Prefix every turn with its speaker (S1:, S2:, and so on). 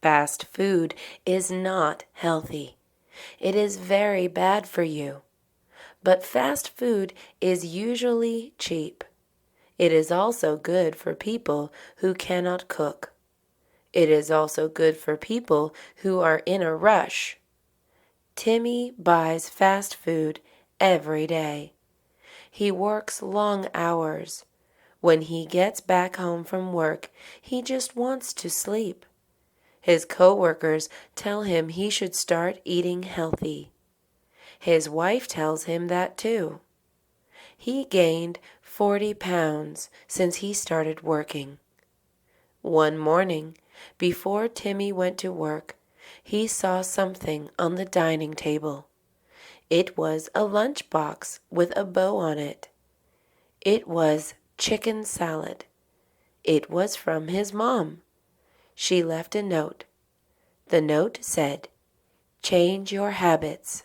S1: Fast food is not healthy. It is very bad for you. But fast food is usually cheap. It is also good for people who cannot cook. It is also good for people who are in a rush. Timmy buys fast food every day. He works long hours. When he gets back home from work, he just wants to sleep. His coworkers tell him he should start eating healthy. His wife tells him that too. He gained 40 pounds since he started working. One morning, before Timmy went to work, he saw something on the dining table. It was a lunchbox with a bow on it. It was chicken salad. It was from his mom. She left a note. The note said, "Change your habits."